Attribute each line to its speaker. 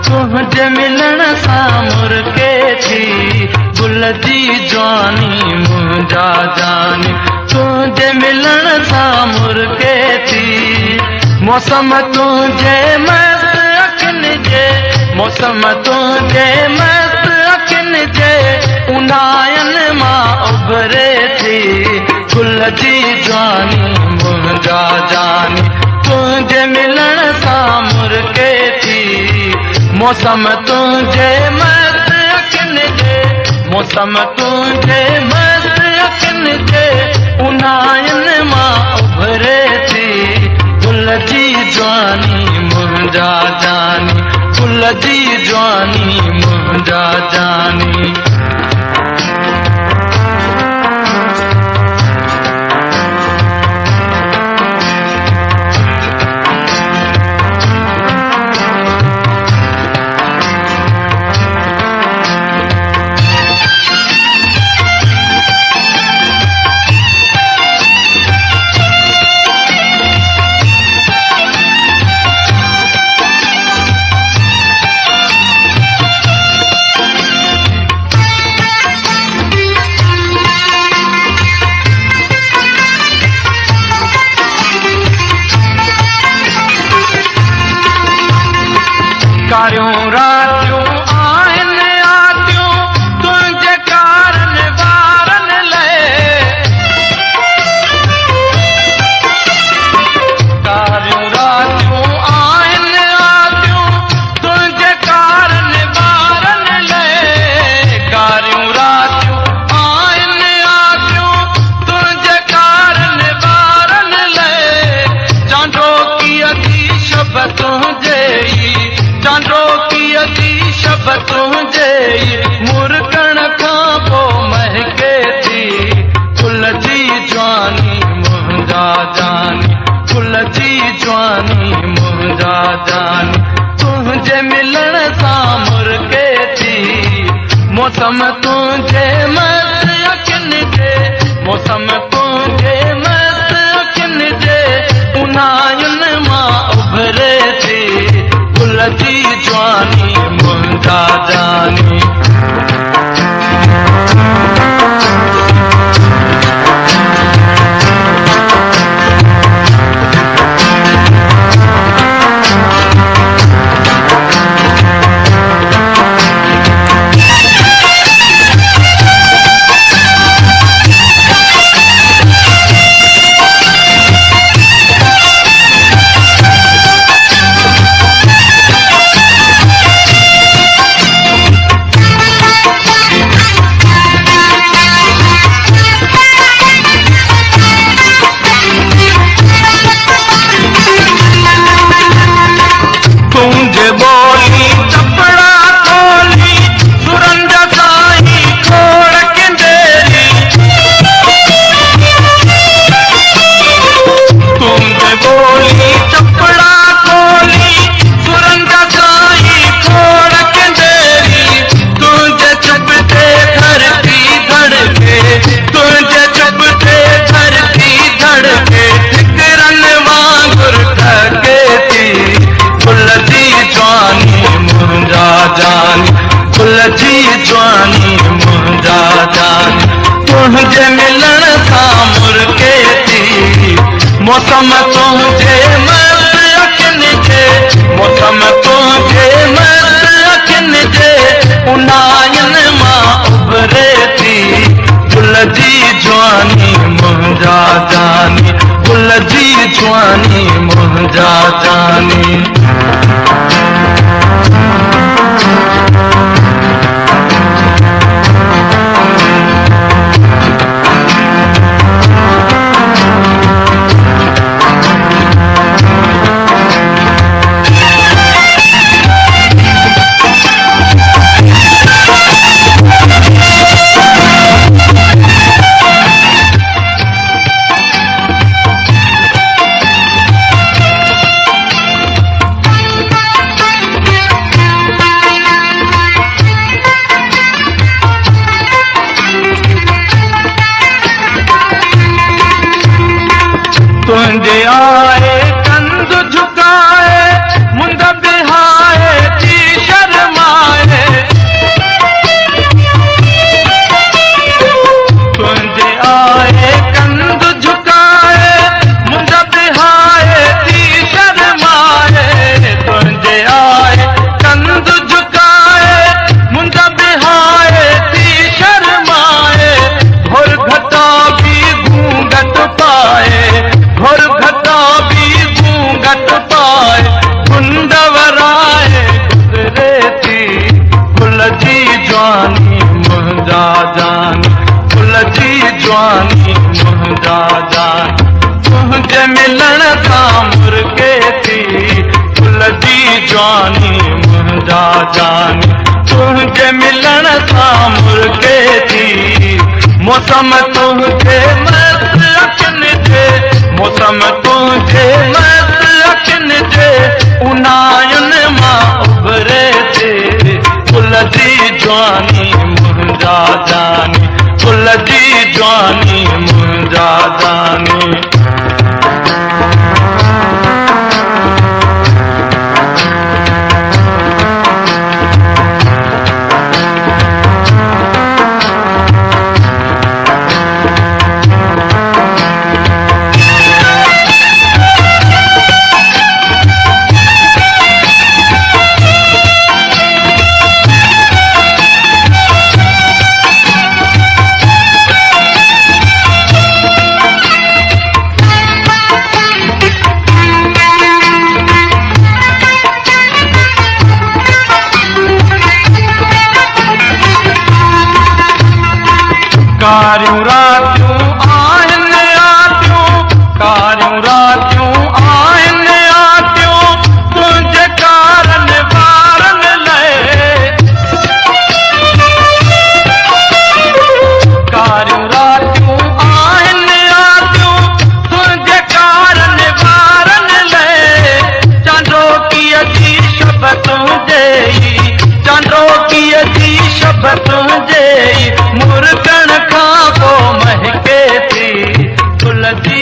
Speaker 1: तुझे मिलन सां मुर्के थी गुल जी जवानी मुंहिंजा जानी तुझे मिलन सां मुर्के थी मौसम तुझे मस्त अखियुनि जे मौसम तुझे मस्त अखियुनि जे उन्हायनि मां उभरे थी गुल जी जवानी मुंहिंजा जानी तुझे मिलन सां मुर्के थी मौसम तुझे मस्त अखियुनि जे मौसम तुझे मस्त अखियुनि जे उन्हायनि मां उभरे थी गुल जी जवानी मुंहिंजा जानी गुल जी जवानी मुंहिंजा जानी कारियूं रातियूं आहिनि आतियूं तुंहिंजे कारनि वारनि लाइ कारियूं रातियूं आहिनि आतियूं तुंहिंजे कारनि वारनि लाइ कारियूं रातियूं आहिनि आतियूं तुंहिंजे कारनि वारनि लाइ चांडो कीअं थी शब तुंहिंजे चांडो कीअं थी शब तुंहिंजे मुर्कण खां पोइ महके थी गुल जी जवानी मुंहिंजा जानी गुल जी जवानी मुंहिंजा जानी तुंहिंजे मिलण सां मुर्के थी मौसम तुंहिंजे मस्त अखियुनि जे मौसम तुंहिंजे मस्त अखियुनि जे उन्हायनि मां उभरे थी गुल जी जवानी मुंहिंजा जानी तुझे मिलन सां मुर्के थी मौसम तुझे मस्त अखियुनि जे मौसम तुझे मस्त अखियुनि जे उन्हायनि मां उभरे थी गुल जी जवानी मुंहिंजा जानी गुल जी जवानी मुंहिंजा जानी घट पाए गुंडवराए गुज़रे थी फुल जी जवानी मुंहिंजा जानी फुल जी जवानी मुंहिंजा जानी तुंहिंजे मिलण सां मुर्गे थी फुल जी जवानी मुंहिंजा जानी तुंहिंजे मिलण सां मुर्गे थी मौसम तुंहिंजे मस्त अखियुनि जे मौसम तुंहिंजे मस्त अखियुनि जे उनायुनि मां उभरे थी फुल जी जवानी मुंहिंजा जानी फुल जी जवानी मुंहिंजा जानी कारियूं रातियूं आहिनि आतियूं कारियूं रातियूं आहिनि आतियूं तुंहिंजे कारनि वारनि लाइ कारियूं रातियूं आहिनि आतियूं तुंहिंजे कारनि वारनि लाइ चांदोकीअ जी शब तुंहिंजे चांदोकीअ जी शब तुंहिंजे मुर्गन खां पोइ महके थी फुल जी